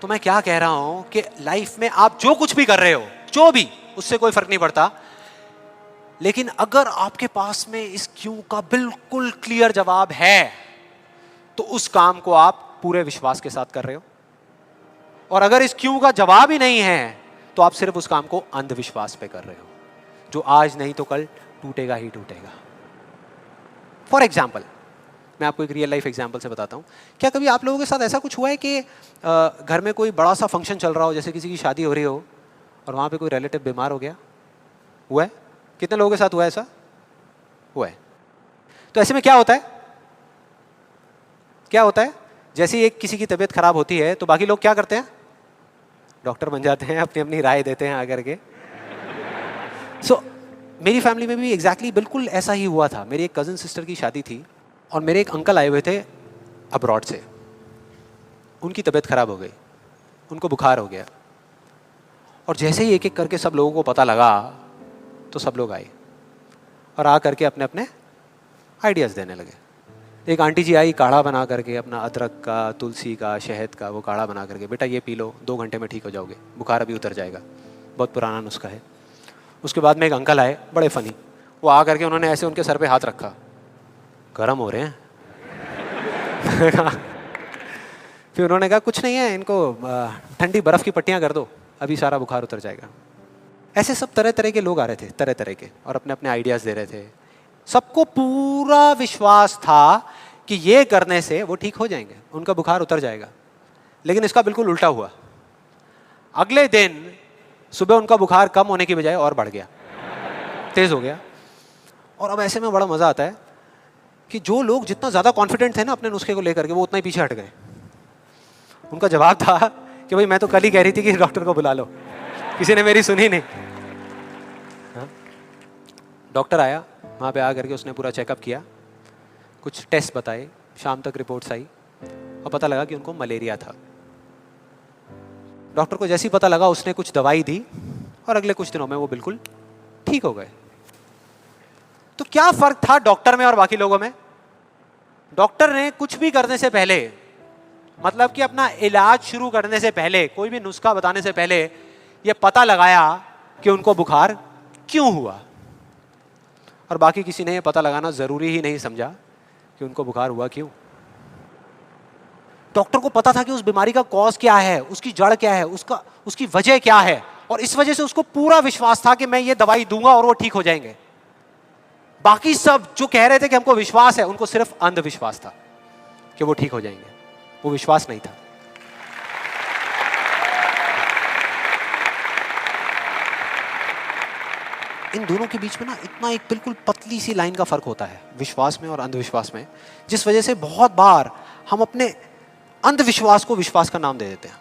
तो मैं क्या कह रहा हूं कि लाइफ में आप जो कुछ भी कर रहे हो, जो भी, उससे कोई फर्क नहीं पड़ता, लेकिन अगर आपके पास में इस क्यों का बिल्कुल क्लियर जवाब है तो उस काम को आप पूरे विश्वास के साथ कर रहे हो। और अगर इस क्यों का जवाब ही नहीं है तो आप सिर्फ उस काम को अंधविश्वास पे कर रहे हो, जो आज नहीं तो कल टूटेगा ही टूटेगा। फॉर एग्जाम्पल, मैं आपको एक रियल लाइफ एग्जाम्पल से बताता हूँ। क्या कभी आप लोगों के साथ ऐसा कुछ हुआ है कि घर में कोई बड़ा सा फंक्शन चल रहा हो, जैसे किसी की शादी हो रही हो और वहाँ पे कोई रिलेटिव बीमार हो गया? हुआ है? कितने लोगों के साथ हुआ है ऐसा? हुआ है। तो ऐसे में क्या होता है? क्या होता है? जैसे ही एक किसी की तबीयत खराब होती है तो बाकी लोग क्या करते हैं? डॉक्टर बन जाते हैं, अपनी अपनी राय देते हैं आकर के। मेरी फैमिली में भी एग्जैक्टली बिल्कुल ऐसा ही हुआ था। मेरी एक कज़न सिस्टर की शादी थी और मेरे एक अंकल आए हुए थे अब्रॉड से। उनकी तबीयत खराब हो गई, उनको बुखार हो गया, और जैसे ही एक एक करके सब लोगों को पता लगा तो सब लोग आए और आ करके अपने अपने आइडियाज़ देने लगे। एक आंटी जी आई, काढ़ा बना करके, अपना अदरक का, तुलसी का, शहद का वो काढ़ा बना करके, बेटा ये पी लो, 2 घंटे में ठीक हो जाओगे, बुखार अभी उतर जाएगा, बहुत पुराना नुस्खा है। उसके बाद में एक अंकल आए, बड़े फनी, वो आ करके उन्होंने ऐसे उनके सर पे हाथ रखा, गर्म हो रहे हैं। फिर उन्होंने कहा कुछ नहीं है, इनको ठंडी बर्फ़ की पट्टियाँ कर दो, अभी सारा बुखार उतर जाएगा। ऐसे सब तरह तरह के लोग आ रहे थे, तरह तरह के, और अपने अपने आइडियाज़ दे रहे थे। सबको पूरा विश्वास था कि ये करने से वो ठीक हो जाएंगे, उनका बुखार उतर जाएगा। लेकिन इसका बिल्कुल उल्टा हुआ। अगले दिन सुबह उनका बुखार कम होने की बजाय और बढ़ गया, तेज हो गया। और अब ऐसे में बड़ा मजा आता है कि जो लोग जितना ज्यादा कॉन्फिडेंट थे ना अपने नुस्खे को लेकर के, वो उतना ही पीछे हट गए। उनका जवाब था कि भाई मैं तो कल ही कह रही थी कि डॉक्टर को बुला लो, किसी ने मेरी सुनी नहीं। डॉक्टर आया, वहाँ पे आ करके उसने पूरा चेकअप किया, कुछ टेस्ट बताए, शाम तक रिपोर्ट्स आई और पता लगा कि उनको मलेरिया था। डॉक्टर को जैसे ही पता लगा उसने कुछ दवाई दी और अगले कुछ दिनों में वो बिल्कुल ठीक हो गए। तो क्या फर्क था डॉक्टर में और बाकी लोगों में? डॉक्टर ने कुछ भी करने से पहले, मतलब कि अपना इलाज शुरू करने से पहले, कोई भी नुस्खा बताने से पहले ये पता लगाया कि उनको बुखार क्यों हुआ, और बाकी किसी ने ये पता लगाना जरूरी ही नहीं समझा कि उनको बुखार हुआ क्यों। डॉक्टर को पता था कि उस बीमारी का कॉज क्या है, उसकी जड़ क्या है, उसकी वजह क्या है, और इस वजह से उसको पूरा विश्वास था कि मैं ये दवाई दूंगा और वो ठीक हो जाएंगे। बाकी सब जो कह रहे थे कि हमको विश्वास है, उनको सिर्फ अंधविश्वास था कि वो ठीक हो जाएंगे, वो विश्वास नहीं था। इन दोनों के बीच में ना इतना एक बिल्कुल पतली सी लाइन का फर्क होता है, विश्वास में और अंधविश्वास में, जिस वजह से बहुत बार हम अपने अंधविश्वास को विश्वास का नाम दे देते हैं।